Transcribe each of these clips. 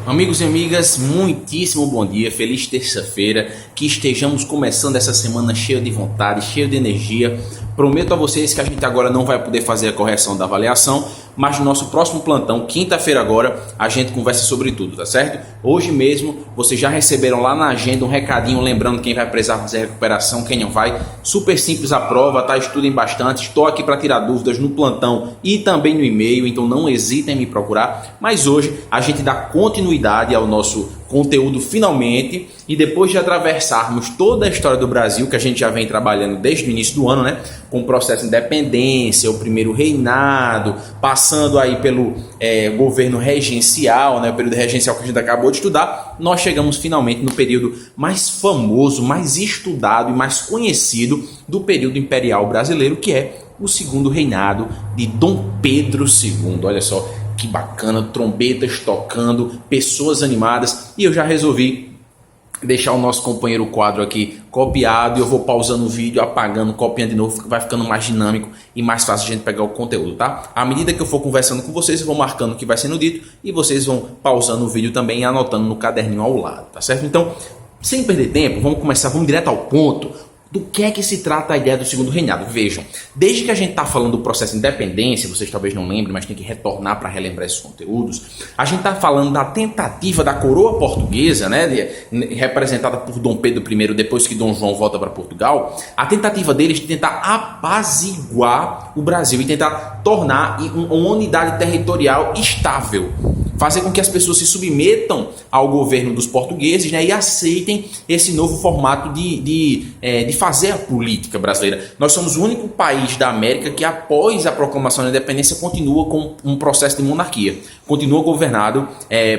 Amigos e amigas, muitíssimo bom dia, feliz terça-feira, que estejamos começando essa semana cheia de vontade, cheia de energia. Prometo a vocês que a gente agora não vai poder fazer a correção da avaliação, mas no nosso próximo plantão, quinta-feira agora, a gente conversa sobre tudo, tá certo? Hoje mesmo, vocês já receberam lá na agenda um recadinho lembrando quem vai precisar fazer recuperação, quem não vai. Super simples a prova, tá? Estudem bastante, estou aqui para tirar dúvidas no plantão e também no e-mail, então não hesitem em me procurar. Mas hoje a gente dá continuidade ao nosso conteúdo finalmente, e depois de atravessarmos toda a história do Brasil, que a gente já vem trabalhando desde o início do ano, né, com o processo de independência, o primeiro reinado, passando aí pelo governo regencial, né, o período regencial que a gente acabou de estudar, nós chegamos finalmente no período mais famoso, mais estudado e mais conhecido do período imperial brasileiro, que é o segundo reinado de Dom Pedro II. Olha só que bacana, trombetas tocando, pessoas animadas, e eu já resolvi deixar o nosso companheiro quadro aqui copiado, e eu vou pausando o vídeo, apagando, copiando de novo, vai ficando mais dinâmico e mais fácil a gente pegar o conteúdo, tá? À medida que eu for conversando com vocês, eu vou marcando o que vai sendo dito, e vocês vão pausando o vídeo também e anotando no caderninho ao lado, tá certo? Então, sem perder tempo, vamos direto ao ponto. Do que é que se trata a ideia do segundo reinado? Vejam, desde que a gente está falando do processo de independência, vocês talvez não lembrem, mas tem que retornar para relembrar esses conteúdos, a gente está falando da tentativa da coroa portuguesa, né, representada por Dom Pedro I, depois que Dom João volta para Portugal, a tentativa deles de tentar apaziguar o Brasil e tentar tornar uma unidade territorial estável, fazer com que as pessoas se submetam ao governo dos portugueses, né, e aceitem esse novo formato de fazer a política brasileira. Nós somos o único país da América que, após a proclamação da independência, continua com um processo de monarquia, continua governado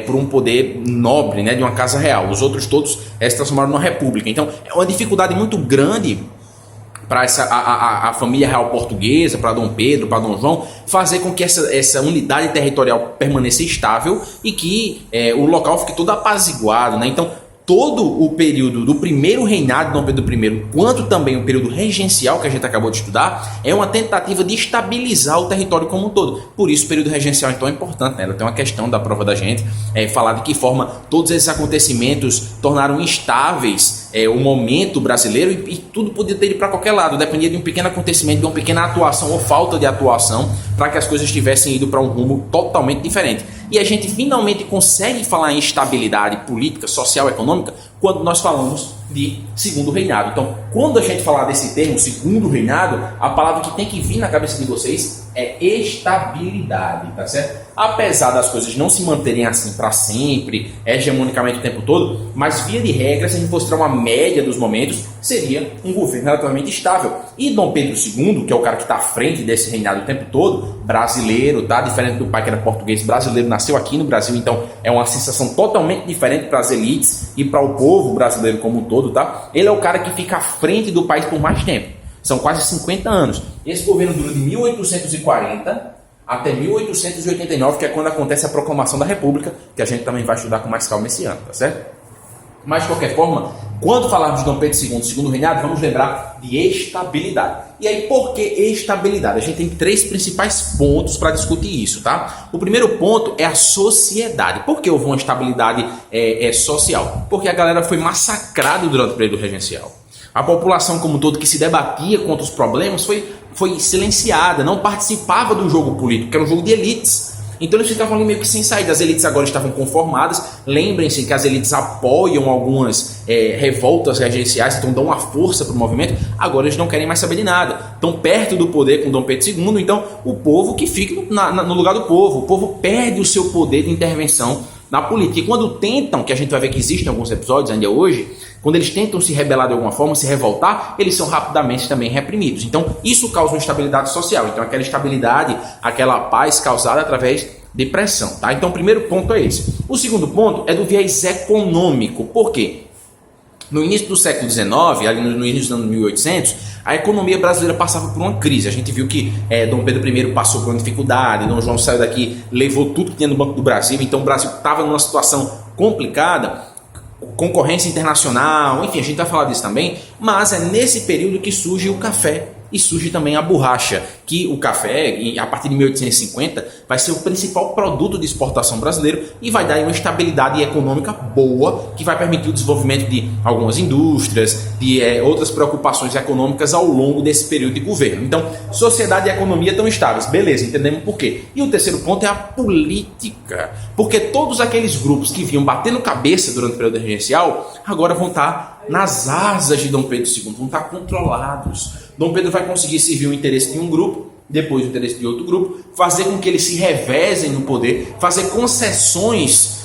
por um poder nobre, né, de uma casa real. Os outros todos se transformaram numa república. Então, é uma dificuldade muito grande para a família real portuguesa, para Dom Pedro, para Dom João, fazer com que essa unidade territorial permaneça estável e que o local fique todo apaziguado, né? Então, todo o período do primeiro reinado de Dom Pedro I, quanto também o período regencial que a gente acabou de estudar, é uma tentativa de estabilizar o território como um todo. Por isso o período regencial então é importante, né? Ela tem uma questão da prova da gente, falar de que forma todos esses acontecimentos tornaram instáveis o momento brasileiro, e tudo podia ter ido para qualquer lado, dependia de um pequeno acontecimento, de uma pequena atuação ou falta de atuação, para que as coisas tivessem ido para um rumo totalmente diferente. E a gente finalmente consegue falar em estabilidade política, social, econômica, quando nós falamos de segundo reinado. Então, quando a gente falar desse termo, segundo reinado, a palavra que tem que vir na cabeça de vocês é estabilidade, tá certo? Apesar das coisas não se manterem assim para sempre, hegemonicamente o tempo todo, mas via de regra, se a gente fosse tirar uma média dos momentos, seria um governo relativamente estável. E Dom Pedro II, que é o cara que está à frente desse reinado o tempo todo, brasileiro, tá? Diferente do pai que era português, brasileiro, nasceu aqui no Brasil, então é uma sensação totalmente diferente para as elites e para o povo brasileiro como um todo, tá? Ele é o cara que fica à frente do país por mais tempo. São quase 50 anos. Esse governo dura de 1840 até 1889, que é quando acontece a proclamação da República, que a gente também vai estudar com mais calma esse ano, tá certo? Mas, de qualquer forma, quando falarmos de Dom Pedro II, segundo reinado, vamos lembrar de estabilidade. E aí, por que estabilidade? A gente tem três principais pontos para discutir isso, tá? O primeiro ponto é a sociedade. Por que houve uma estabilidade social? Porque a galera foi massacrada durante o período regencial. A população como um todo que se debatia contra os problemas foi silenciada, não participava do jogo político, que era um jogo de elites. Então eles ficavam ali meio que sem saída. As elites agora estavam conformadas. Lembrem-se que as elites apoiam algumas revoltas regenciais, então dão uma força para o movimento. Agora eles não querem mais saber de nada. Estão perto do poder com Dom Pedro II, então o povo que fica no lugar do povo. O povo perde o seu poder de intervenção na política. E quando tentam, que a gente vai ver que existem alguns episódios ainda hoje, quando eles tentam se rebelar de alguma forma, se revoltar, eles são rapidamente também reprimidos. Então, isso causa uma instabilidade social. Então, aquela estabilidade, aquela paz causada através de pressão, tá? Então, o primeiro ponto é esse. O segundo ponto é do viés econômico. Por quê? No início do século XIX, ali no início dos anos 1800, a economia brasileira passava por uma crise. A gente viu que Dom Pedro I passou por uma dificuldade, Dom João saiu daqui, levou tudo que tinha no Banco do Brasil, então o Brasil estava numa situação complicada, concorrência internacional, enfim, a gente vai falar disso também, mas é nesse período que surge o café. e surge também a borracha, que o café, a partir de 1850, vai ser o principal produto de exportação brasileiro e vai dar uma estabilidade econômica boa, que vai permitir o desenvolvimento de algumas indústrias, de outras preocupações econômicas ao longo desse período de governo. Então, sociedade e economia estão estáveis, beleza, entendemos por quê. E o terceiro ponto é a política, porque todos aqueles grupos que vinham batendo cabeça durante o período regencial, agora vão estar nas asas de Dom Pedro II, vão estar controlados. Dom Pedro vai conseguir servir o interesse de um grupo, depois o interesse de outro grupo, fazer com que eles se revezem no poder, fazer concessões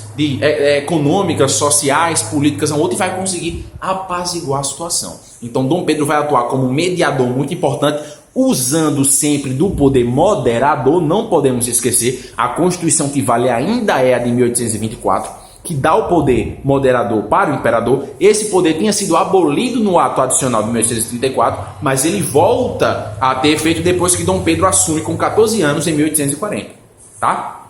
econômicas, sociais, políticas a um outro e vai conseguir apaziguar a situação. Então Dom Pedro vai atuar como mediador muito importante, usando sempre do poder moderador. Não podemos esquecer, a Constituição que vale ainda é a de 1824, que dá o poder moderador para o imperador. Esse poder tinha sido abolido no ato adicional de 1834, mas ele volta a ter efeito depois que Dom Pedro assume com 14 anos em 1840, tá?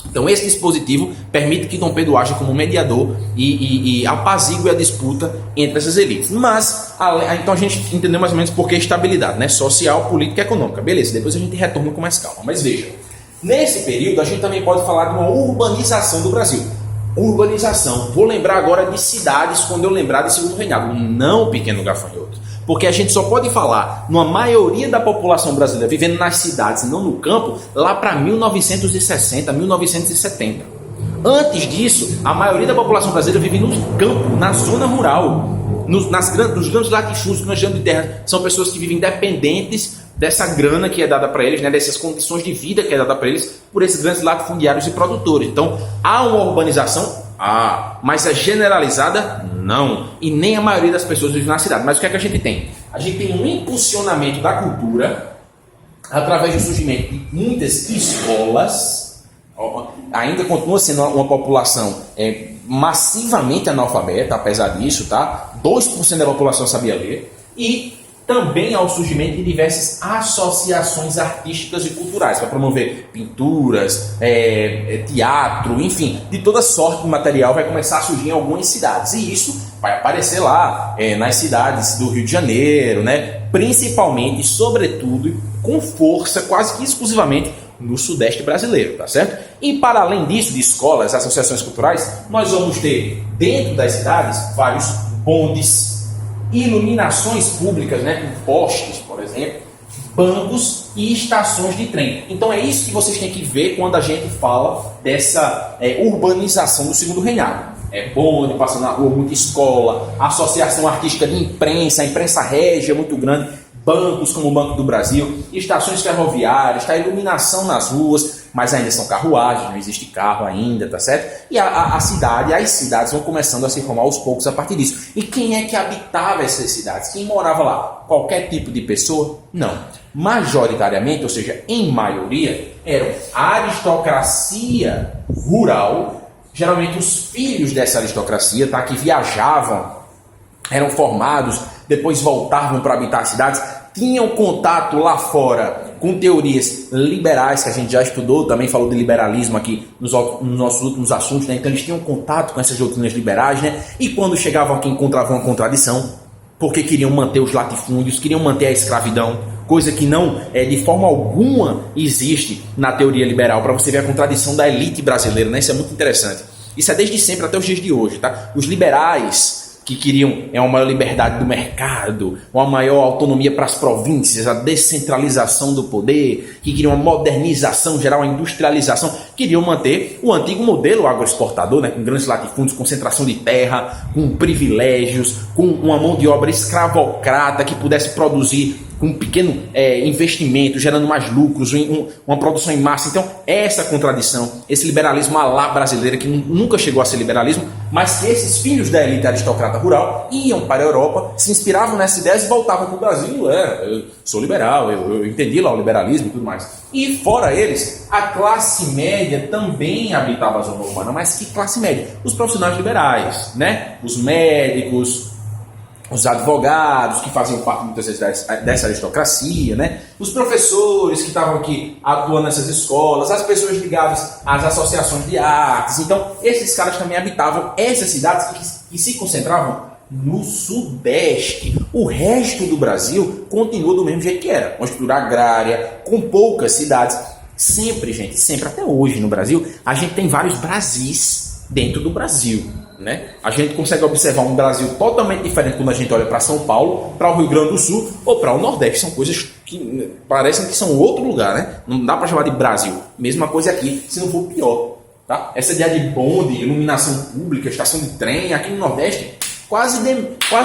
Então esse dispositivo permite que Dom Pedro haja como mediador e apazigue a disputa entre essas elites. Mas, então a gente entendeu mais ou menos por que estabilidade, né? Social, política e econômica. Beleza, depois a gente retorna com mais calma. Mas veja, nesse período a gente também pode falar de uma urbanização do Brasil. Urbanização, vou lembrar agora de cidades quando eu lembrar de Segundo Reinado, não Pequeno Gafanhoto. Porque a gente só pode falar numa maioria da população brasileira vivendo nas cidades, não no campo, lá para 1960, 1970. Antes disso, a maioria da população brasileira vive no campo, na zona rural, nos grandes latifúndios que nós chamamos de terra. São pessoas que vivem dependentes dessa grana que é dada para eles, né, dessas condições de vida que é dada para eles por esses grandes latifundiários e produtores. Então, há uma urbanização? Mas é generalizada? Não. E nem a maioria das pessoas vive na cidade. Mas o que é que a gente tem? A gente tem um impulsionamento da cultura através do surgimento de muitas escolas. Ainda continua sendo uma população massivamente analfabeta, apesar disso, tá? 2% da população sabia ler. E também ao surgimento de diversas associações artísticas e culturais para promover pinturas, teatro, enfim, de toda sorte de material vai começar a surgir em algumas cidades. E isso vai aparecer lá nas cidades do Rio de Janeiro, né? Principalmente, sobretudo, com força, quase que exclusivamente no Sudeste brasileiro, tá certo? E para além disso, de escolas, associações culturais, nós vamos ter dentro das cidades vários bondes, iluminações públicas, né, com postes, por exemplo, bancos e estações de trem. Então é isso que vocês têm que ver quando a gente fala dessa urbanização do Segundo Reinado. Bonde, passando na rua, muita escola, associação artística de imprensa, a imprensa régia muito grande, bancos como o Banco do Brasil, estações ferroviárias, tá, iluminação nas ruas, mas ainda são carruagens, não existe carro ainda, tá certo? E as cidades vão começando a se formar aos poucos a partir disso. E quem é que habitava essas cidades? Quem morava lá? Qualquer tipo de pessoa? Não. Majoritariamente, ou seja, em maioria, eram a aristocracia rural, geralmente os filhos dessa aristocracia, tá, que viajavam, eram formados, depois voltavam para habitar as cidades, tinham contato lá fora com teorias liberais, que a gente já estudou, também falou de liberalismo aqui nos nossos últimos assuntos, né? Então eles tinham contato com essas doutrinas liberais, né? E quando chegavam aqui encontravam uma contradição, porque queriam manter os latifúndios, queriam manter a escravidão, coisa que não, de forma alguma, existe na teoria liberal, para você ver a contradição da elite brasileira, né? Isso é muito interessante. Isso é desde sempre até os dias de hoje, tá? Os liberais que queriam uma maior liberdade do mercado, uma maior autonomia para as províncias, a descentralização do poder, que queriam uma modernização geral, a industrialização, queriam manter o antigo modelo agroexportador, né, com grandes latifúndios, concentração de terra, com privilégios, com uma mão de obra escravocrata que pudesse produzir com um pequeno investimento, gerando mais lucros, uma produção em massa. Então, essa contradição, esse liberalismo à la brasileira, que nunca chegou a ser liberalismo, mas que esses filhos da elite aristocrata rural iam para a Europa, se inspiravam nessas ideias e voltavam para o Brasil. Eu sou liberal, eu entendi lá o liberalismo e tudo mais. E fora eles, a classe média também habitava a zona urbana. Mas que classe média? Os profissionais liberais, né? Os médicos, os advogados que faziam parte muitas vezes dessa aristocracia, né? Os professores que estavam aqui atuando nessas escolas, as pessoas ligadas às associações de artes. Então, esses caras também habitavam essas cidades que se concentravam no Sudeste. O resto do Brasil continua do mesmo jeito que era, uma estrutura agrária, com poucas cidades. Sempre, gente, sempre, até hoje no Brasil, a gente tem vários Brasis dentro do Brasil, né? A gente consegue observar um Brasil totalmente diferente quando a gente olha para São Paulo, para o Rio Grande do Sul ou para o Nordeste. São coisas que parecem que são outro lugar, né? Não dá para chamar de Brasil. Mesma coisa aqui, se não for pior, tá? Essa ideia de bonde, iluminação pública, estação de trem, aqui no Nordeste, quase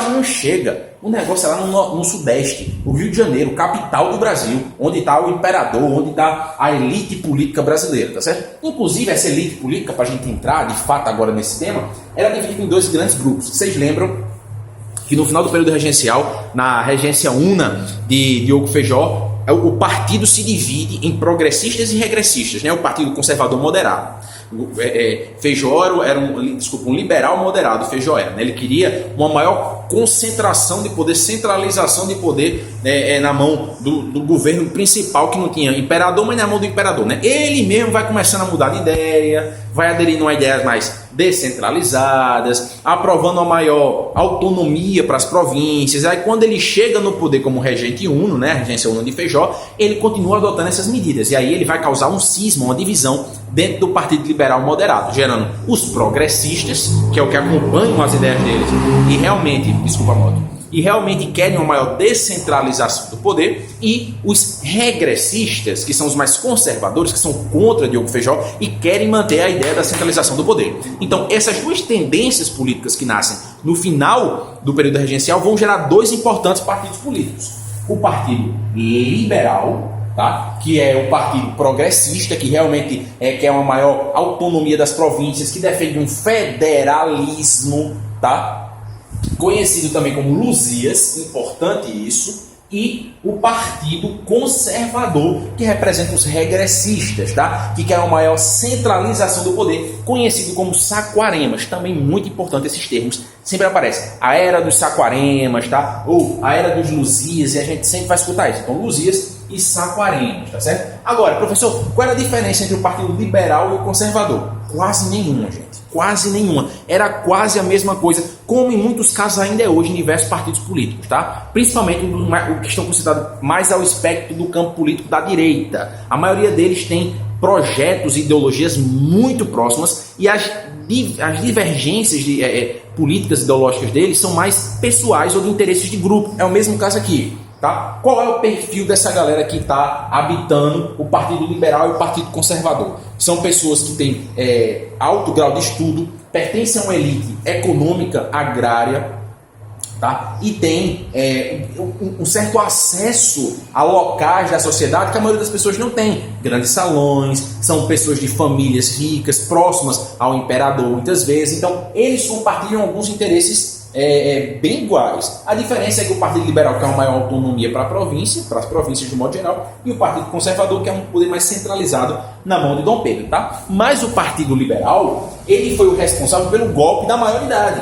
não chega. O negócio é lá no Sudeste, o Rio de Janeiro, capital do Brasil, onde está o imperador, onde está a elite política brasileira, tá certo? Inclusive, essa elite política, para a gente entrar de fato agora nesse tema, era dividida em dois grandes grupos. Vocês lembram que no final do período regencial, na regência una de Diogo Feijó, o partido se divide em progressistas e regressistas, né? O partido conservador moderado. Feijó era um liberal moderado. Feijó era, né? Ele queria uma maior concentração de poder, centralização de poder, na mão do governo principal, que não tinha imperador, mas na mão do imperador, né? Ele mesmo vai começando a mudar de ideia, vai aderindo a ideias mais descentralizadas, aprovando uma maior autonomia para as províncias. Aí quando ele chega no poder como regente uno, né, a regência uno de Feijó, ele continua adotando essas medidas, e aí ele vai causar um cisma, uma divisão dentro do Partido Liberal Moderado, gerando os progressistas, que é o que acompanham as ideias deles, e realmente querem uma maior descentralização do poder, e os regressistas, que são os mais conservadores, que são contra Diogo Feijó e querem manter a ideia da centralização do poder. Então, essas duas tendências políticas que nascem no final do período regencial vão gerar dois importantes partidos políticos. O Partido Liberal, tá? Que é o partido progressista, que realmente quer uma maior autonomia das províncias, que defende um federalismo, tá? Conhecido também como Luzias, importante isso, e o Partido Conservador, que representa os regressistas, tá? Que quer uma maior centralização do poder, conhecido como Saquaremas. Também muito importante esses termos, sempre aparecem. A era dos Saquaremas, tá? Ou a era dos Luzias, e a gente sempre vai escutar isso. Então, Luzias e Saquaremas, tá certo? Agora, professor, qual é a diferença entre o Partido Liberal e o Conservador? Quase nenhuma, gente. Quase nenhuma. Era quase a mesma coisa, como em muitos casos ainda é hoje em diversos partidos políticos, tá? Principalmente o que estão considerados mais ao espectro do campo político da direita. A maioria deles tem projetos e ideologias muito próximas, e as divergências políticas ideológicas deles são mais pessoais ou de interesses de grupo. É o mesmo caso aqui. Tá? Qual é o perfil dessa galera que está habitando o Partido Liberal e o Partido Conservador? São pessoas que têm alto grau de estudo, pertencem a uma elite econômica agrária, tá? E tem um certo acesso a locais da sociedade que a maioria das pessoas não tem. Grandes salões, são pessoas de famílias ricas, próximas ao imperador muitas vezes. Então, eles compartilham alguns interesses bem iguais. A diferença é que o Partido Liberal quer uma maior autonomia para a província, para as províncias de modo geral, e o Partido Conservador quer um poder mais centralizado na mão de Dom Pedro, tá? Mas o Partido Liberal, ele foi o responsável pelo golpe da maioridade,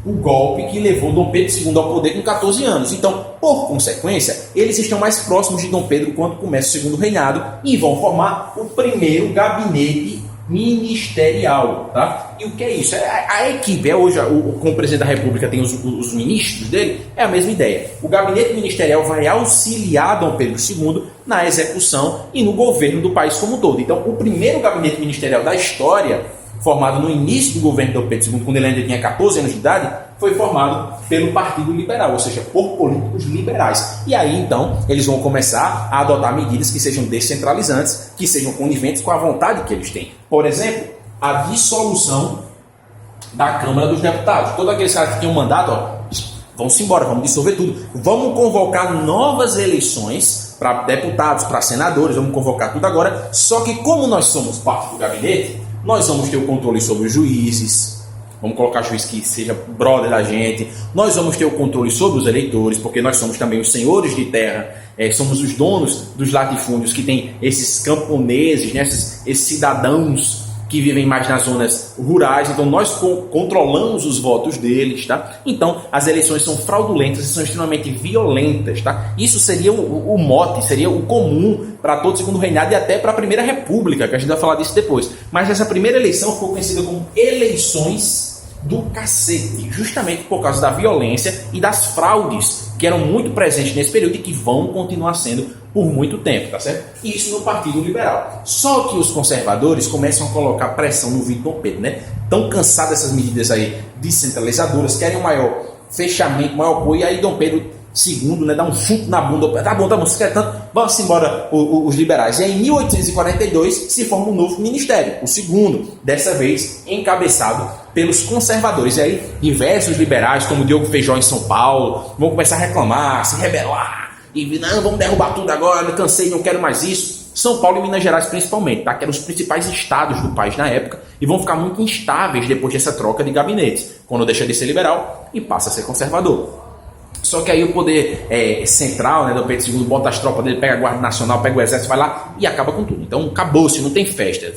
o golpe que levou Dom Pedro II ao poder com 14 anos. Então, por consequência, eles estão mais próximos de Dom Pedro quando começa o segundo reinado e vão formar o primeiro gabinete ministerial, tá? E o que é isso? A equipe, hoje, como o presidente da República tem os ministros dele, é a mesma ideia. O gabinete ministerial vai auxiliar Dom Pedro II na execução e no governo do país como um todo. Então, o primeiro gabinete ministerial da história, formado no início do governo de Dom Pedro II, quando ele ainda tinha 14 anos de idade, foi formado pelo Partido Liberal, ou seja, por políticos liberais. E aí, então, eles vão começar a adotar medidas que sejam descentralizantes, que sejam coniventes com a vontade que eles têm. Por exemplo, a dissolução da Câmara dos Deputados. Todos aqueles caras que tinham mandato, vão-se embora, vamos dissolver tudo. Vamos convocar novas eleições para deputados, para senadores, vamos convocar tudo agora. Só que como nós somos parte do gabinete, nós vamos ter o controle sobre os juízes. Vamos colocar juiz que seja brother da gente. Nós vamos ter o controle sobre os eleitores, porque nós somos também os senhores de terra, somos os donos dos latifúndios, que tem esses camponeses, né, esses cidadãos que vivem mais nas zonas rurais. Então nós controlamos os votos deles, tá? Então as eleições são fraudulentas e são extremamente violentas, tá? Isso seria o mote, seria o comum para todo o segundo reinado e até para a primeira república, que a gente vai falar disso depois. Mas essa primeira eleição ficou conhecida como eleições do cacete, justamente por causa da violência e das fraudes que eram muito presentes nesse período e que vão continuar sendo por muito tempo, tá certo? Isso no Partido Liberal. Só que os conservadores começam a colocar pressão no Dom Pedro, né? Estão cansados dessas medidas aí descentralizadoras, querem um maior fechamento, maior apoio, e aí Dom Pedro II, né, dá um chute na bunda, tá bom, você quer tanto, vamos embora os liberais. E aí, em 1842 se forma um novo ministério, o segundo, dessa vez encabeçado pelos conservadores. E aí, diversos liberais, como Diogo Feijó em São Paulo, vão começar a reclamar, se rebelar, e não, vamos derrubar tudo agora, eu cansei, não quero mais isso. São Paulo e Minas Gerais principalmente, tá? Que eram os principais estados do país na época, e vão ficar muito instáveis depois dessa troca de gabinetes, quando deixa de ser liberal e passa a ser conservador. Só que aí o poder central, né, do Pedro II, bota as tropas dele, pega a Guarda Nacional, pega o Exército, vai lá e acaba com tudo. Então acabou-se, não tem festa.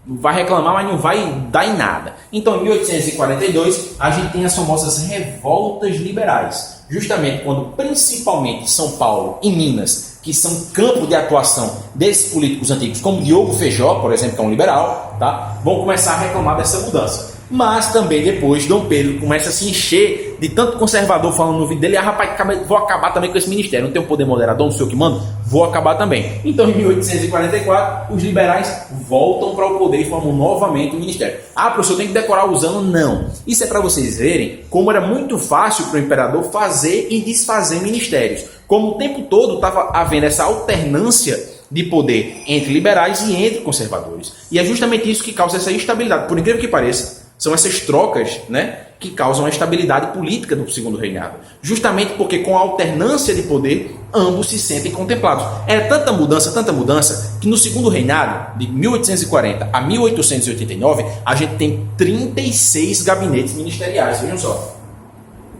Vai reclamar, mas não vai dar em nada. Então em 1842 a gente tem as famosas revoltas liberais. Justamente quando principalmente São Paulo e Minas, que são campo de atuação desses políticos antigos, como Diogo Feijó, por exemplo, que é um liberal, tá, vão começar a reclamar dessa mudança. Mas também depois Dom Pedro começa a se encher de tanto conservador falando no vídeo dele: rapaz, vou acabar também com esse ministério, não tem um poder moderador, não sei o que manda, vou acabar também. Então em 1844 os liberais voltam para o poder e formam novamente o ministério. Ah, professor, tem que decorar os anos? Não. Isso é para vocês verem como era muito fácil para o imperador fazer e desfazer ministérios. Como o tempo todo estava havendo essa alternância de poder entre liberais e entre conservadores. E é justamente isso que causa essa instabilidade. Por incrível que pareça, são essas trocas, né, que causam a estabilidade política do segundo reinado. Justamente porque com a alternância de poder, ambos se sentem contemplados. É tanta mudança, que no segundo reinado, de 1840 a 1889, a gente tem 36 gabinetes ministeriais. Vejam só.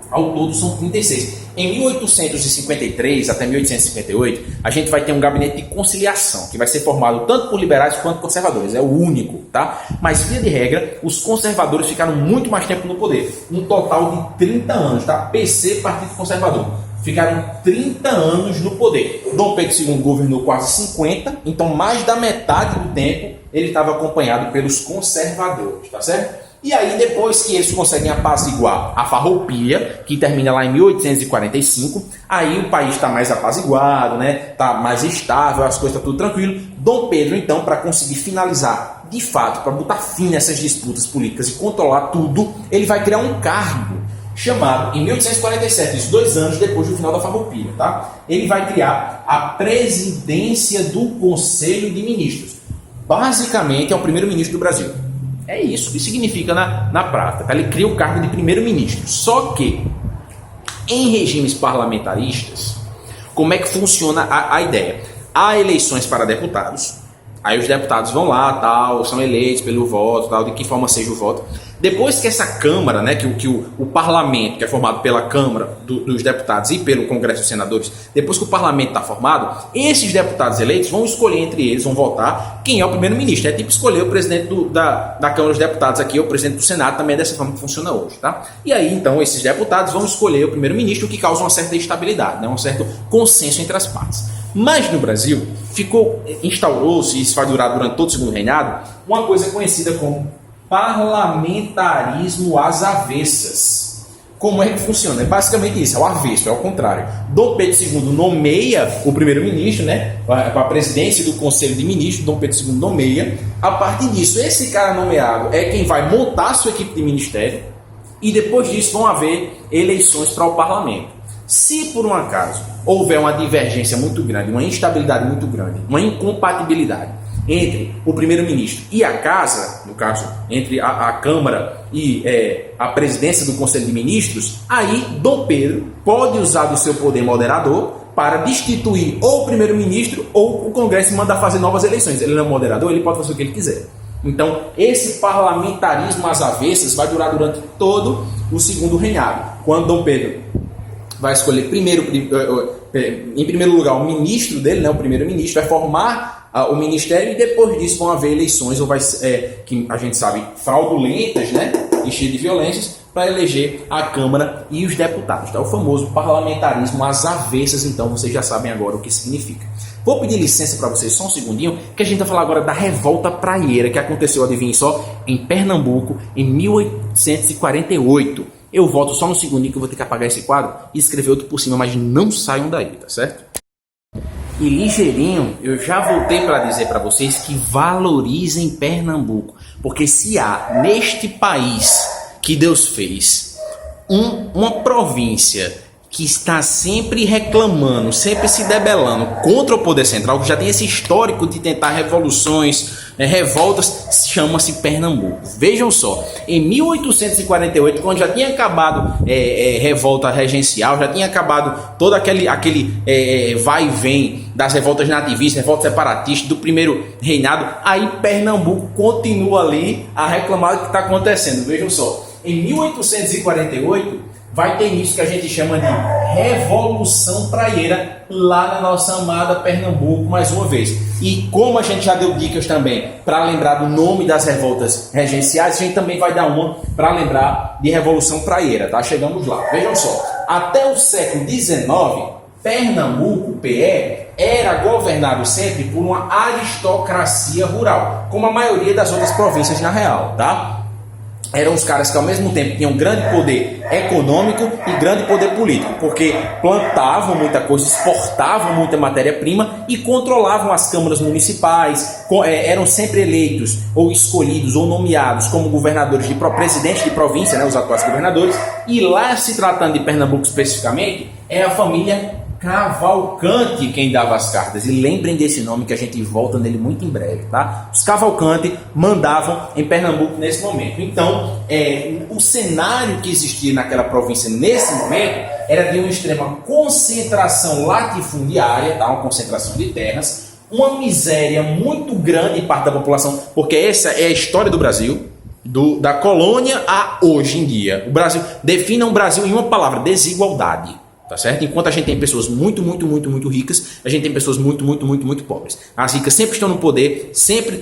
Ao todo são 36. Em 1853 até 1858, a gente vai ter um gabinete de conciliação, que vai ser formado tanto por liberais quanto conservadores. É o único, tá? Mas, via de regra, os conservadores ficaram muito mais tempo no poder. Um total de 30 anos, tá? PC, Partido Conservador. Ficaram 30 anos no poder. Dom Pedro II governou quase 50, então mais da metade do tempo ele estava acompanhado pelos conservadores, tá certo? E aí, depois que eles conseguem apaziguar a farroupilha, que termina lá em 1845, aí o país está mais apaziguado, né? Está mais estável, as coisas estão tudo tranquilo. Dom Pedro, então, para conseguir finalizar de fato, para botar fim nessas disputas políticas e controlar tudo, ele vai criar um cargo chamado, em 1847, isso 2 anos depois do final da farroupilha, tá? Ele vai criar a presidência do Conselho de Ministros. Basicamente, é o primeiro-ministro do Brasil. É isso que significa na prática. Ele cria o cargo de primeiro-ministro. Só que, em regimes parlamentaristas, como é que funciona a ideia? Há eleições para deputados. Aí os deputados vão lá, tal, são eleitos pelo voto, tal, de que forma seja o voto. Depois que essa Câmara, né, que o Parlamento, que é formado pela Câmara dos Deputados e pelo Congresso dos Senadores, depois que o Parlamento está formado, esses deputados eleitos vão escolher entre eles, vão votar quem é o primeiro-ministro. É tipo escolher o presidente da Câmara dos Deputados aqui, o presidente do Senado, também é dessa forma que funciona hoje, tá? E aí, então, esses deputados vão escolher o primeiro-ministro, o que causa uma certa estabilidade, né, um certo consenso entre as partes. Mas no Brasil, instaurou-se, e isso vai durar durante todo o segundo reinado, uma coisa conhecida como parlamentarismo às avessas. Como é que funciona? É basicamente isso, é o avesso, é o contrário. Dom Pedro II nomeia o primeiro-ministro, né, com a presidência do Conselho de Ministros, Dom Pedro II nomeia. A partir disso, esse cara nomeado é quem vai montar a sua equipe de ministério e depois disso vão haver eleições para o parlamento. Se por um acaso houver uma divergência muito grande, uma instabilidade muito grande, uma incompatibilidade entre o primeiro-ministro e a casa, no caso, entre a Câmara e a presidência do Conselho de Ministros, aí Dom Pedro pode usar do seu poder moderador para destituir ou o primeiro-ministro ou o Congresso mandar fazer novas eleições. Ele não é moderador, ele pode fazer o que ele quiser. Então, esse parlamentarismo às avessas vai durar durante todo o segundo reinado, quando Dom Pedro vai escolher em primeiro lugar o ministro dele, né, o primeiro-ministro, vai formar o ministério e depois disso vão haver eleições, ou que a gente sabe, fraudulentas, né, e cheias de violências, para eleger a Câmara e os deputados. Tá? O famoso parlamentarismo às avessas, então vocês já sabem agora o que significa. Vou pedir licença para vocês só um segundinho, que a gente vai falar agora da Revolta Praieira, que aconteceu, adivinhem só, em Pernambuco, em 1848. Eu volto só um segundinho que eu vou ter que apagar esse quadro e escrever outro por cima, mas não saiam daí, tá certo? E ligeirinho, eu já voltei para dizer para vocês que valorizem Pernambuco, porque se há neste país que Deus fez uma província que está sempre reclamando, sempre se debelando contra o poder central, que já tem esse histórico de tentar revoluções, revoltas, chama-se Pernambuco. Vejam só, em 1848, quando já tinha acabado revolta regencial, já tinha acabado todo aquele vai e vem das revoltas nativistas, revoltas separatistas, do primeiro reinado, aí Pernambuco continua ali a reclamar do que está acontecendo. Vejam só, em 1848, vai ter isso que a gente chama de Revolução Praieira lá na nossa amada Pernambuco, mais uma vez. E como a gente já deu dicas também para lembrar do nome das revoltas regenciais, a gente também vai dar uma para lembrar de Revolução Praieira, tá? Chegamos lá. Vejam só, até o século XIX, Pernambuco, PE, era governado sempre por uma aristocracia rural, como a maioria das outras províncias na real, tá? Eram os caras que ao mesmo tempo tinham grande poder econômico e grande poder político, porque plantavam muita coisa, exportavam muita matéria-prima e controlavam as câmaras municipais, eram sempre eleitos ou escolhidos ou nomeados como governadores presidentes de província, né, os atuais governadores. E lá, se tratando de Pernambuco especificamente, é a família Cavalcante quem dava as cartas, e lembrem desse nome que a gente volta nele muito em breve, tá? Os Cavalcante mandavam em Pernambuco nesse momento. Então, o cenário que existia naquela província nesse momento era de uma extrema concentração latifundiária, tá? Uma concentração de terras, uma miséria muito grande em parte da população, porque essa é a história do Brasil, da colônia a hoje em dia. O Brasil, defina o Brasil em uma palavra: desigualdade. Tá certo? Enquanto a gente tem pessoas muito ricas, a gente tem pessoas muito pobres. As ricas sempre estão no poder, sempre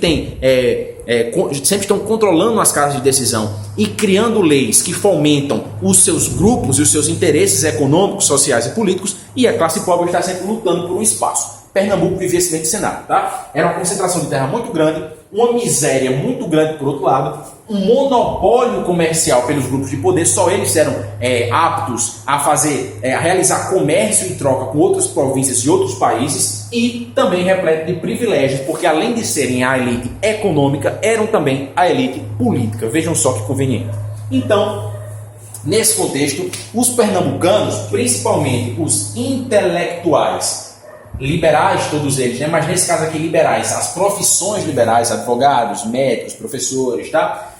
estão controlando as casas de decisão e criando leis que fomentam os seus grupos e os seus interesses econômicos, sociais e políticos, e a classe pobre está sempre lutando por um espaço. Pernambuco vivia esse mesmo cenário, tá? Era uma concentração de terra muito grande, uma miséria muito grande por outro lado, um monopólio comercial pelos grupos de poder, só eles eram aptos a realizar comércio e troca com outras províncias e outros países, e também repleto de privilégios, porque além de serem a elite econômica, eram também a elite política. Vejam só que conveniente. Então, nesse contexto, os pernambucanos, principalmente os intelectuais, liberais todos eles, né? Mas nesse caso aqui liberais, as profissões liberais, advogados, médicos, professores, tá?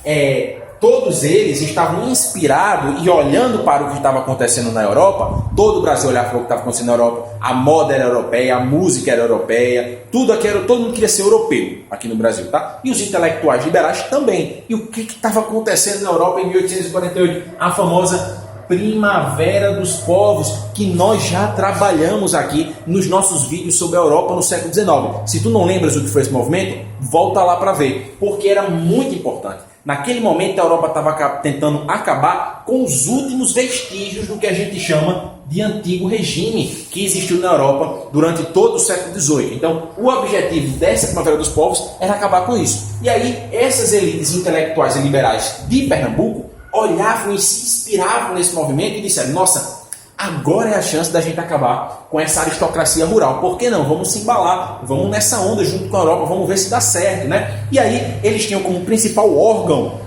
Todos eles estavam inspirados e olhando para o que estava acontecendo na Europa. Todo o Brasil olhava para o que estava acontecendo na Europa. A moda era europeia, a música era europeia, todo mundo queria ser europeu aqui no Brasil, tá? E os intelectuais liberais também. E o que estava acontecendo na Europa em 1848? A famosa Primavera dos Povos, que nós já trabalhamos aqui nos nossos vídeos sobre a Europa no século XIX. Se tu não lembras o que foi esse movimento, volta lá para ver, porque era muito importante. Naquele momento a Europa estava tentando acabar com os últimos vestígios do que a gente chama de antigo regime que existiu na Europa durante todo o século XVIII. Então, o objetivo dessa Primavera dos Povos era acabar com isso. E aí, essas elites intelectuais e liberais de Pernambuco olhavam e se inspiravam nesse movimento e disseram: nossa, agora é a chance da gente acabar com essa aristocracia rural. Por que não? Vamos se embalar, vamos nessa onda junto com a Europa, vamos ver se dá certo, né? E aí eles tinham como principal órgão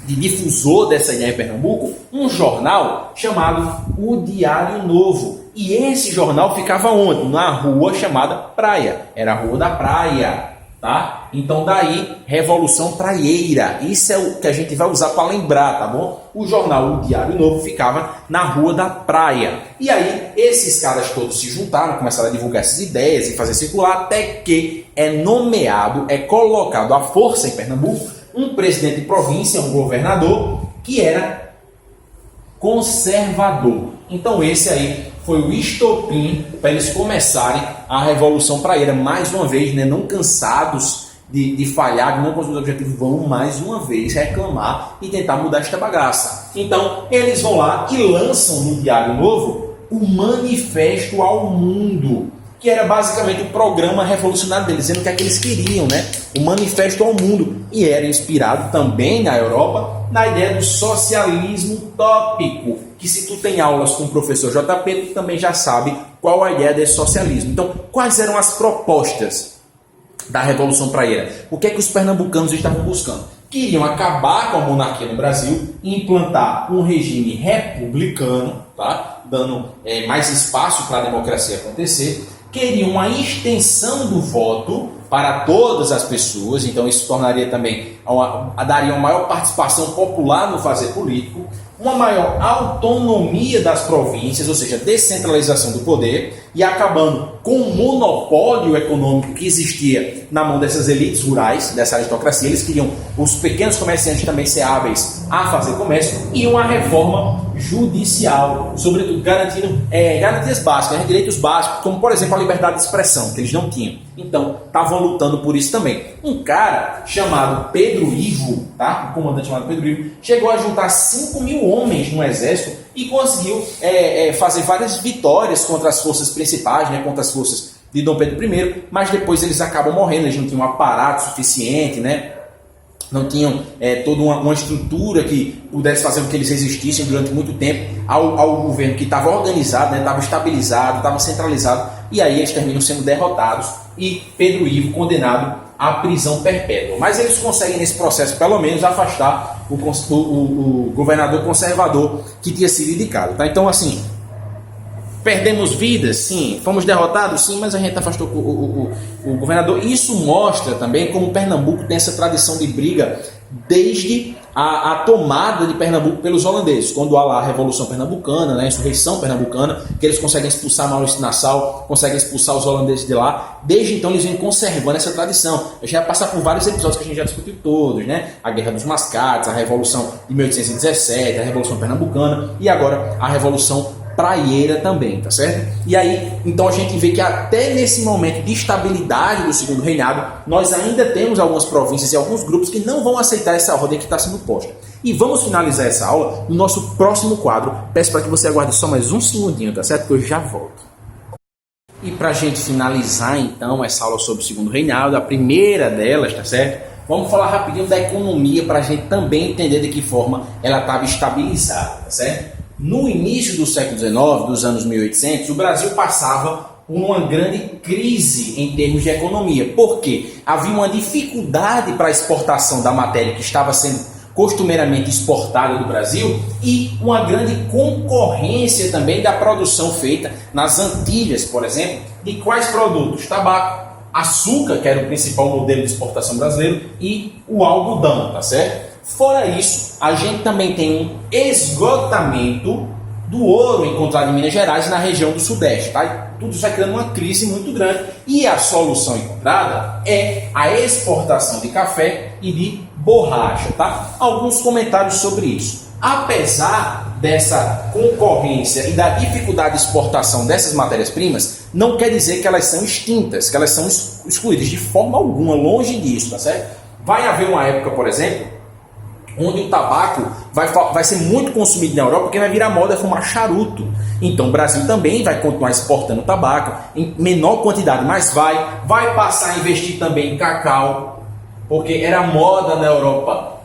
de difusor dessa ideia em Pernambuco um jornal chamado O Diário Novo. E esse jornal ficava onde? Na rua chamada Praia. Era a Rua da Praia. Tá? Então daí, Revolução Praieira. Isso é o que a gente vai usar para lembrar, tá bom? O jornal O Diário Novo ficava na Rua da Praia. E aí, esses caras todos se juntaram, começaram a divulgar essas ideias e fazer circular, até que é colocado à força em Pernambuco um presidente de província, um governador, que era conservador. Então esse aí foi o estopim para eles começarem a Revolução Praieira. Mais uma vez, né, não cansados de falhar, de não conseguir os objetivos, vão mais uma vez reclamar e tentar mudar esta bagaça. Então, eles vão lá e lançam no Diário Novo o Manifesto ao Mundo, que era basicamente o programa revolucionário deles, dizendo o que é que eles queriam, né? O Manifesto ao Mundo. E era inspirado também na Europa na ideia do socialismo utópico, que se tu tem aulas com o professor JP, tu também já sabe qual a ideia desse socialismo. Então, quais eram as propostas da Revolução Praieira? O que é que os pernambucanos estavam buscando? Queriam acabar com a monarquia no Brasil, implantar um regime republicano, tá? Dando mais espaço para a democracia acontecer. Queriam a extensão do voto para todas as pessoas, então isso tornaria também, daria uma maior participação popular no fazer político, uma maior autonomia das províncias, ou seja, descentralização do poder, e acabando com o monopólio econômico que existia na mão dessas elites rurais, dessa aristocracia. Eles queriam os pequenos comerciantes também ser hábeis a fazer comércio, e uma reforma judicial, sobretudo garantindo garantias básicas, direitos básicos, como por exemplo a liberdade de expressão, que eles não tinham. Então, estavam lutando por isso também. Um cara chamado Pedro Ivo, tá? Um comandante chamado Pedro Ivo, chegou a juntar 5 mil homens no exército e conseguiu fazer várias vitórias contra as forças principais, né? Contra as forças de Dom Pedro I, mas depois eles acabam morrendo, eles não tinham um aparato suficiente, né? Não tinham toda uma estrutura que pudesse fazer com que eles resistissem durante muito tempo ao governo que estava organizado, né? Estava estabilizado, estava centralizado, e aí eles terminam sendo derrotados e Pedro Ivo condenado à prisão perpétua. Mas eles conseguem nesse processo pelo menos afastar o governador conservador que tinha sido indicado. Tá? Então assim, perdemos vidas, sim, fomos derrotados, sim, mas a gente afastou o governador. Isso mostra também como Pernambuco tem essa tradição de briga desde a tomada de Pernambuco pelos holandeses, quando há lá a Revolução Pernambucana, né, a insurreição pernambucana, que eles conseguem expulsar Maurício Nassau, conseguem expulsar os holandeses de lá. Desde então eles vêm conservando essa tradição. A gente vai passar por vários episódios que a gente já discutiu todos, né? A Guerra dos Mascates, a Revolução de 1817, a Revolução Pernambucana e agora a Revolução Praieira também, tá certo? E aí, então a gente vê que até nesse momento de estabilidade do segundo reinado, nós ainda temos algumas províncias e alguns grupos que não vão aceitar essa ordem que está sendo posta. E vamos finalizar essa aula no nosso próximo quadro. Peço para que você aguarde só mais um segundinho, tá certo? Que eu já volto. E para a gente finalizar então essa aula sobre o segundo reinado, a primeira delas, tá certo? Vamos falar rapidinho da economia para a gente também entender de que forma ela estava estabilizada, tá certo? No início do século XIX, dos anos 1800, o Brasil passava por uma grande crise em termos de economia. Por quê? Havia uma dificuldade para a exportação da matéria que estava sendo costumeiramente exportada do Brasil e uma grande concorrência também da produção feita nas Antilhas, por exemplo, de quais produtos? Tabaco, açúcar, que era o principal modelo de exportação brasileiro, e o algodão, tá certo? Fora isso, a gente também tem um esgotamento do ouro encontrado em Minas Gerais e na região do Sudeste, tá? E tudo isso vai criando uma crise muito grande. E a solução encontrada é a exportação de café e de borracha, tá? Alguns comentários sobre isso. Apesar dessa concorrência e da dificuldade de exportação dessas matérias-primas, não quer dizer que elas são extintas, que elas são excluídas de forma alguma, longe disso, tá certo? Vai haver uma época, por exemplo, onde o tabaco vai ser muito consumido na Europa, porque vai virar moda fumar charuto. Então o Brasil também vai continuar exportando tabaco em menor quantidade, mas vai passar a investir também em cacau, porque era moda na Europa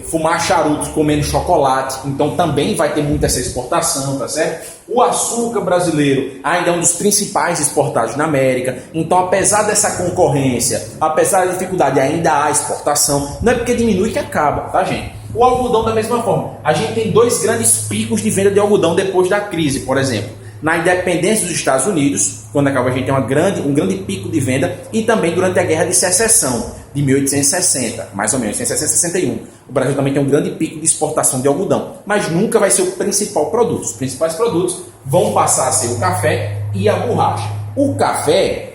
fumar charutos comendo chocolate, então também vai ter muita essa exportação, tá certo? O açúcar brasileiro ainda é um dos principais exportados na América, então apesar dessa concorrência, apesar da dificuldade, ainda há exportação, não é porque diminui que acaba, tá gente? O algodão da mesma forma, a gente tem dois grandes picos de venda de algodão depois da crise, por exemplo. Na independência dos Estados Unidos, quando acaba a gente tem um grande pico de venda, e também durante a Guerra de Secessão, de 1860, mais ou menos, 1861. O Brasil também tem um grande pico de exportação de algodão, mas nunca vai ser o principal produto. Os principais produtos vão passar a ser o café e a borracha. O café,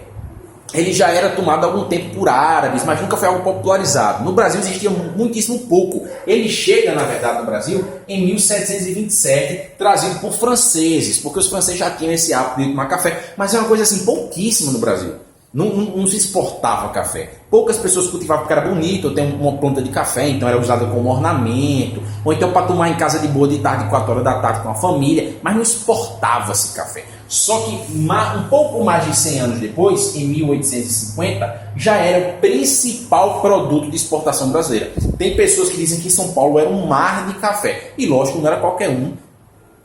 ele já era tomado há algum tempo por árabes, mas nunca foi algo popularizado. No Brasil existia muitíssimo pouco. Ele chega, na verdade, no Brasil em 1727, trazido por franceses, porque os franceses já tinham esse hábito de tomar café, mas é uma coisa assim, pouquíssima no Brasil. Não se exportava café. Poucas pessoas cultivavam porque era bonito, eu tenho uma planta de café, então era usada como ornamento, ou então para tomar em casa de boa de tarde, 4 horas da tarde com a família, mas não exportava-se café. Só que um pouco mais de 100 anos depois, em 1850, já era o principal produto de exportação brasileira. Tem pessoas que dizem que São Paulo era um mar de café, e lógico, não era qualquer um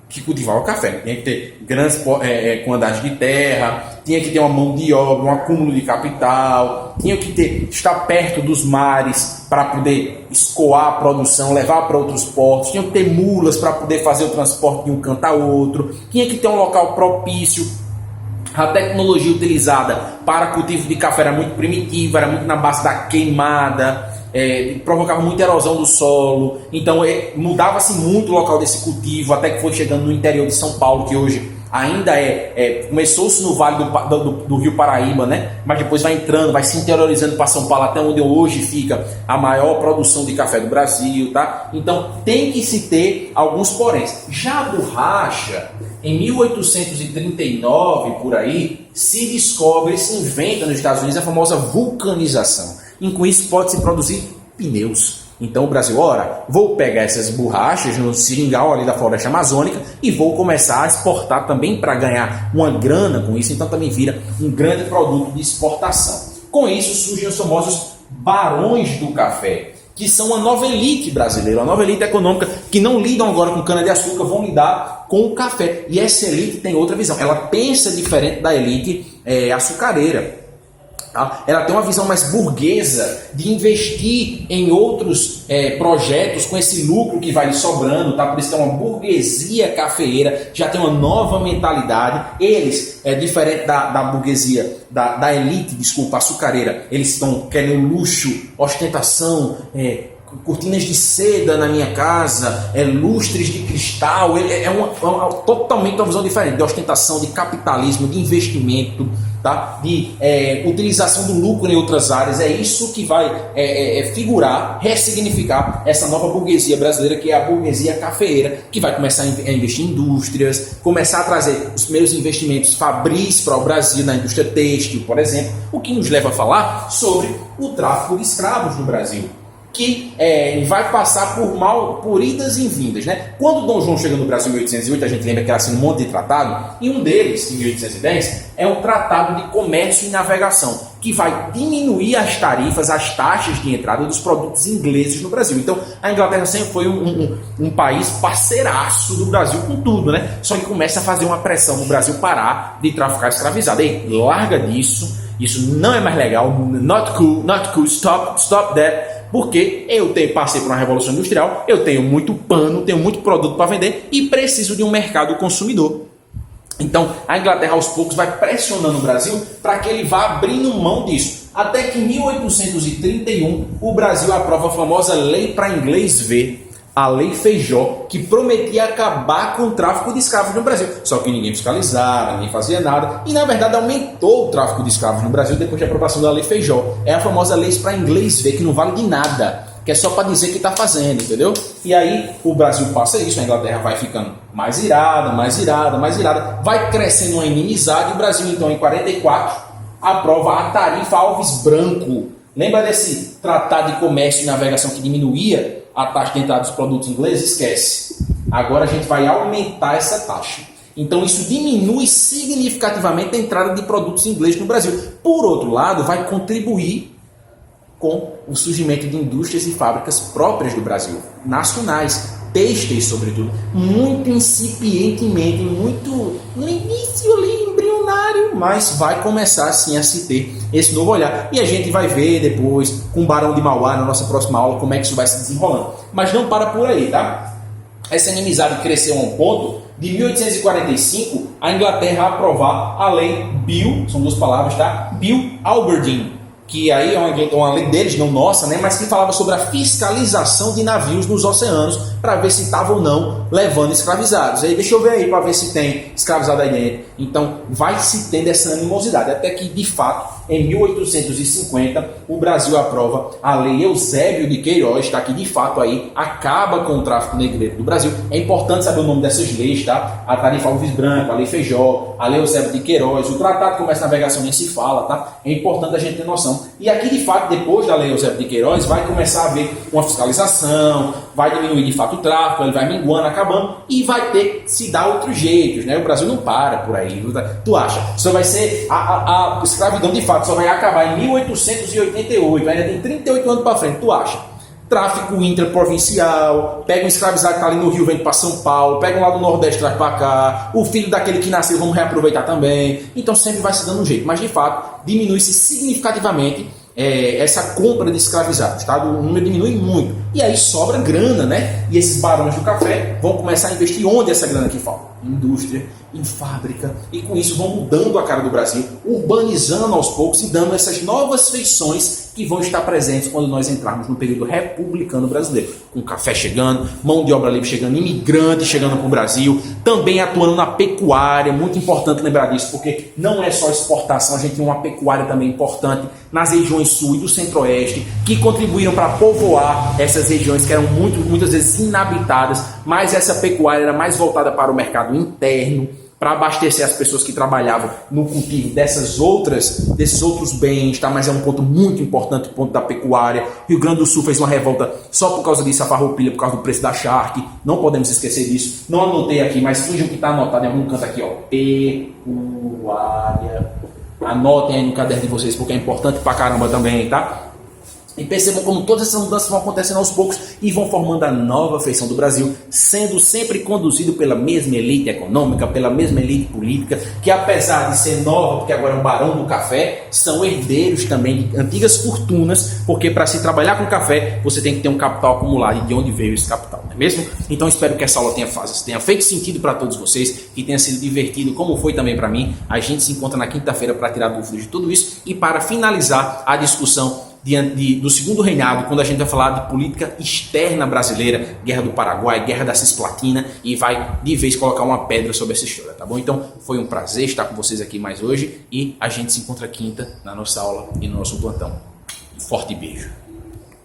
que cultivava café. Tinha que ter grandes quantidades de terra, tinha que ter uma mão de obra, um acúmulo de capital, tinha que estar perto dos mares para poder escoar a produção, levar para outros portos, tinha que ter mulas para poder fazer o transporte de um canto a outro, tinha que ter um local propício. A tecnologia utilizada para cultivo de café era muito primitiva, era muito na base da queimada, provocava muita erosão do solo, então mudava-se muito o local desse cultivo, até que foi chegando no interior de São Paulo, que hoje ainda começou-se no vale do Rio Paraíba, né? Mas depois vai entrando, vai se interiorizando para São Paulo, até onde hoje fica a maior produção de café do Brasil, tá? Então tem que se ter alguns poréns. Já a borracha, em 1839, por aí, se inventa nos Estados Unidos a famosa vulcanização. E com isso pode-se produzir pneus. Então o Brasil, vou pegar essas borrachas no seringal ali da floresta amazônica e vou começar a exportar também para ganhar uma grana com isso. Então também vira um grande produto de exportação. Com isso surgem os famosos barões do café, que são uma nova elite brasileira, uma nova elite econômica, que não lidam agora com cana-de-açúcar, vão lidar com o café. E essa elite tem outra visão, ela pensa diferente da elite açucareira. Ela tem uma visão mais burguesa de investir em outros projetos com esse lucro que vai lhe sobrando, tá? Por isso que é uma burguesia cafeeira, já tem uma nova mentalidade. Eles, diferente da burguesia, da elite, açucareira, eles querem luxo, ostentação, cortinas de seda na minha casa, lustres de cristal. Totalmente uma visão diferente de ostentação, de capitalismo, de investimento, tá? De utilização do lucro em outras áreas. É isso que vai figurar, ressignificar essa nova burguesia brasileira, que é a burguesia cafeeira, que vai começar a investir em indústrias, começar a trazer os primeiros investimentos fabris para o Brasil na indústria têxtil, por exemplo, o que nos leva a falar sobre o tráfico de escravos no Brasil, que vai passar por idas e vindas, né? Quando Dom João chega no Brasil em 1808, a gente lembra que era assim um monte de tratado, e um deles, em 1810, é um tratado de comércio e navegação, que vai diminuir as tarifas, as taxas de entrada dos produtos ingleses no Brasil. Então, a Inglaterra sempre foi um país parceiraço do Brasil com tudo, né? Só que começa a fazer uma pressão no Brasil parar de traficar escravizado. Ei, larga disso, isso não é mais legal, not cool, stop that. Porque passei por uma revolução industrial, eu tenho muito pano, tenho muito produto para vender e preciso de um mercado consumidor. Então, a Inglaterra aos poucos vai pressionando o Brasil para que ele vá abrindo mão disso. Até que em 1831 o Brasil aprova a famosa Lei para Inglês Ver, a Lei Feijó, que prometia acabar com o tráfico de escravos no Brasil. Só que ninguém fiscalizava, ninguém fazia nada. E, na verdade, aumentou o tráfico de escravos no Brasil depois da aprovação da Lei Feijó. É a famosa Lei para Inglês Ver, que não vale de nada, que é só para dizer que está fazendo, entendeu? E aí o Brasil passa isso, a Inglaterra vai ficando mais irada, vai crescendo uma inimizade. E o Brasil, então, em 44, aprova a Tarifa Alves Branco. Lembra desse tratado de comércio e navegação que diminuía a taxa de entrada dos produtos ingleses? Esquece. Agora a gente vai aumentar essa taxa. Então isso diminui significativamente a entrada de produtos ingleses no Brasil. Por outro lado, vai contribuir com o surgimento de indústrias e fábricas próprias do Brasil, nacionais, têxteis sobretudo, muito incipientemente, muito no início ali, embrionário, mas vai começar assim a se ter esse novo olhar. E a gente vai ver depois, com o Barão de Mauá, na nossa próxima aula, como é que isso vai se desenrolando. Mas não para por aí, tá? Essa inimizade cresceu a um ponto de 1845, a Inglaterra aprovar a lei Bill, são duas palavras, tá? Bill Aberdeen, que aí é uma lei deles, não nossa, né? Mas que falava sobre a fiscalização de navios nos oceanos para ver se estavam ou não levando escravizados. Aí deixa eu ver aí para ver se tem escravizado aí dentro. Então vai se tendo essa animosidade, até que de fato em 1850, o Brasil aprova a Lei Eusébio de Queiroz, tá? Que de fato aí acaba com o tráfico negreiro do Brasil. É importante saber o nome dessas leis, tá? A Tarifa Alves Branco, a Lei Feijó, a Lei Eusébio de Queiroz, o Tratado de Comércio e Navegação nem se fala, tá? É importante a gente ter noção. E aqui, de fato, depois da Lei Eusébio de Queiroz, vai começar a haver uma fiscalização, vai diminuir de fato o tráfico, ele vai minguando, acabando, e vai ter que se dar outros jeitos, né? O Brasil não para por aí. Tu acha? Só vai ser a escravidão de fato, só vai acabar em 1888, ainda tem 38 anos para frente, tu acha? Tráfico intraprovincial, pega um escravizado que está ali no Rio, vem para São Paulo, pega um lá do Nordeste, traz para cá, o filho daquele que nasceu, vamos reaproveitar também. Então sempre vai se dando um jeito, mas de fato diminui-se significativamente essa compra de escravizados, tá? O número diminui muito. E aí sobra grana, né? E esses barões do café vão começar a investir onde essa grana que falta? Em indústria, em fábrica, e com isso vão mudando a cara do Brasil, urbanizando aos poucos e dando essas novas feições que vão estar presentes quando nós entrarmos no período republicano brasileiro. Com café chegando, mão de obra livre chegando, imigrantes chegando para o Brasil, também atuando na pecuária, muito importante lembrar disso, porque não é só exportação, a gente tem uma pecuária também importante nas regiões sul e do centro-oeste, que contribuíram para povoar essas regiões que eram muitas vezes inabitadas, mas essa pecuária era mais voltada para o mercado interno, para abastecer as pessoas que trabalhavam no cultivo desses outros bens, tá? Mas é um ponto muito importante, o ponto da pecuária. Rio Grande do Sul fez uma revolta só por causa disso, a farroupilha, por causa do preço da charque. Não podemos esquecer disso. Não anotei aqui, mas finjam que está anotado em algum canto aqui, ó. Pecuária. Anotem aí no caderno de vocês, porque é importante pra caramba também, tá? E percebam como todas essas mudanças vão acontecendo aos poucos e vão formando a nova feição do Brasil, sendo sempre conduzido pela mesma elite econômica, pela mesma elite política, que apesar de ser nova, porque agora é um barão do café, são herdeiros também de antigas fortunas, porque para se trabalhar com café, você tem que ter um capital acumulado. E de onde veio esse capital, não é mesmo? Então espero que essa aula tenha feito sentido para todos vocês, que tenha sido divertido, como foi também para mim. A gente se encontra na quinta-feira para tirar dúvidas de tudo isso e para finalizar a discussão do segundo reinado, quando a gente vai falar de política externa brasileira, guerra do Paraguai, guerra da Cisplatina, e vai de vez colocar uma pedra sobre essa história, tá bom? Então foi um prazer estar com vocês aqui mais hoje e a gente se encontra quinta na nossa aula e no nosso plantão. Um forte beijo.